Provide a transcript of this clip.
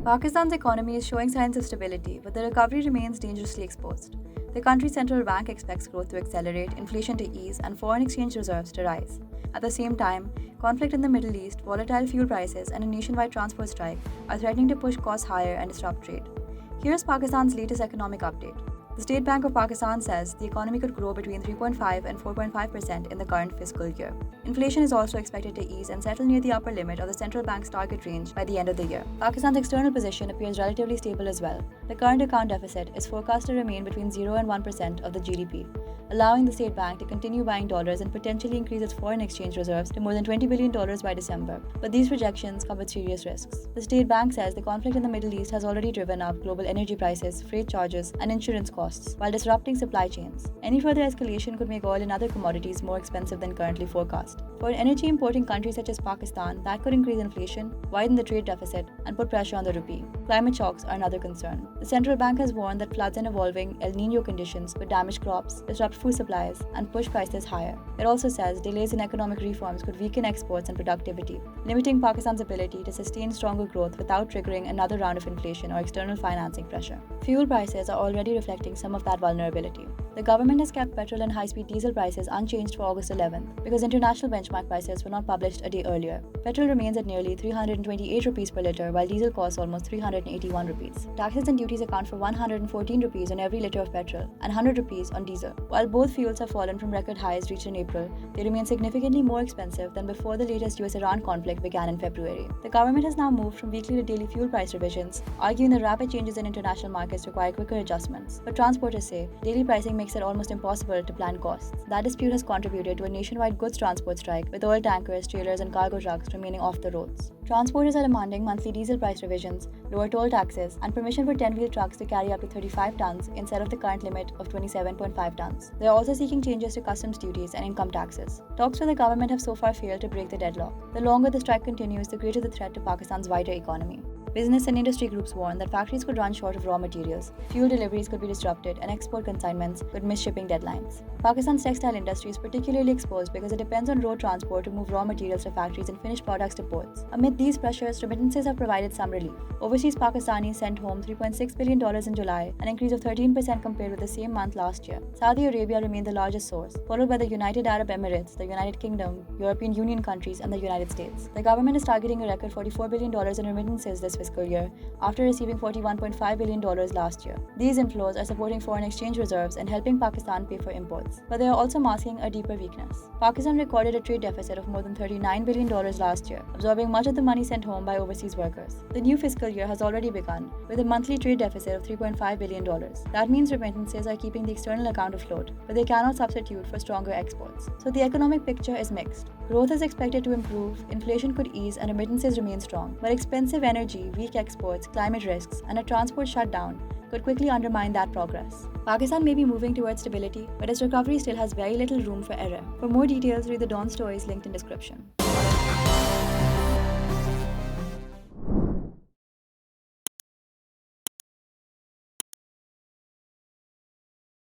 Pakistan's economy is showing signs of stability, but the recovery remains dangerously exposed. The country's central bank expects growth to accelerate, inflation to ease, and foreign exchange reserves to rise. At the same time, conflict in the Middle East, volatile fuel prices, and a nationwide transport strike are threatening to push costs higher and disrupt trade. Here's Pakistan's latest economic update. The State Bank of Pakistan says the economy could grow between 3.5 and 4.5% in the current fiscal year. Inflation is also expected to ease and settle near the upper limit of the central bank's target range by the end of the year. Pakistan's external position appears relatively stable as well. The current account deficit is forecast to remain between 0 and 1% of the GDP, allowing the state bank to continue buying dollars and potentially increase its foreign exchange reserves to more than $20 billion by December. But these projections come with serious risks. The state bank says the conflict in the Middle East has already driven up global energy prices, freight charges, and insurance costs, while disrupting supply chains. Any further escalation could make oil and other commodities more expensive than currently forecast. For an energy importing country such as Pakistan, that could increase inflation, widen the trade deficit, and put pressure on the rupee. Climate shocks are another concern. The central bank has warned that floods and evolving El Nino conditions could damage crops, disrupt food supplies, and push prices higher. It also says delays in economic reforms could weaken exports and productivity, limiting Pakistan's ability to sustain stronger growth without triggering another round of inflation or external financing pressure. Fuel prices are already reflecting some of that vulnerability. The government has kept petrol and high-speed diesel prices unchanged for August 11th because international benchmark prices were not published a day earlier. Petrol remains at nearly 328 rupees per litre, while diesel costs almost 381 rupees. Taxes and duties account for 114 rupees on every litre of petrol and 100 rupees on diesel. While both fuels have fallen from record highs reached in April, they remain significantly more expensive than before the latest US-Iran conflict began in February. The government has now moved from weekly to daily fuel price revisions, arguing that rapid changes in international markets require quicker adjustments. But transporters say daily pricing makes it almost impossible to plan costs. That dispute has contributed to a nationwide goods transport strike, with oil tankers, trailers, and cargo trucks remaining off the roads. Transporters are demanding monthly diesel price revisions, lower toll taxes, and permission for 10-wheel trucks to carry up to 35 tons instead of the current limit of 27.5 tons. They are also seeking changes to customs duties and income taxes. Talks with the government have so far failed to break the deadlock. The longer the strike continues, the greater the threat to Pakistan's wider economy. Business and industry groups warn that factories could run short of raw materials, fuel deliveries could be disrupted, and export consignments could miss shipping deadlines. Pakistan's textile industry is particularly exposed because it depends on road transport to move raw materials to factories and finished products to ports. Amid these pressures, remittances have provided some relief. Overseas Pakistanis sent home $3.6 billion in July, an increase of 13% compared with the same month last year. Saudi Arabia remained the largest source, followed by the United Arab Emirates, the United Kingdom, European Union countries, and the United States. The government is targeting a record $44 billion in remittances this fiscal year, after receiving $41.5 billion last year. These inflows are supporting foreign exchange reserves and helping Pakistan pay for imports, but they are also masking a deeper weakness. Pakistan recorded a trade deficit of more than $39 billion last year, absorbing much of the money sent home by overseas workers. The new fiscal year has already begun, with a monthly trade deficit of $3.5 billion. That means remittances are keeping the external account afloat, but they cannot substitute for stronger exports. So the economic picture is mixed. Growth is expected to improve, inflation could ease, and remittances remain strong, but expensive energy, weak exports, climate risks, and a transport shutdown could quickly undermine that progress. Pakistan may be moving towards stability, but its recovery still has very little room for error. For more details, read the Dawn stories linked in description.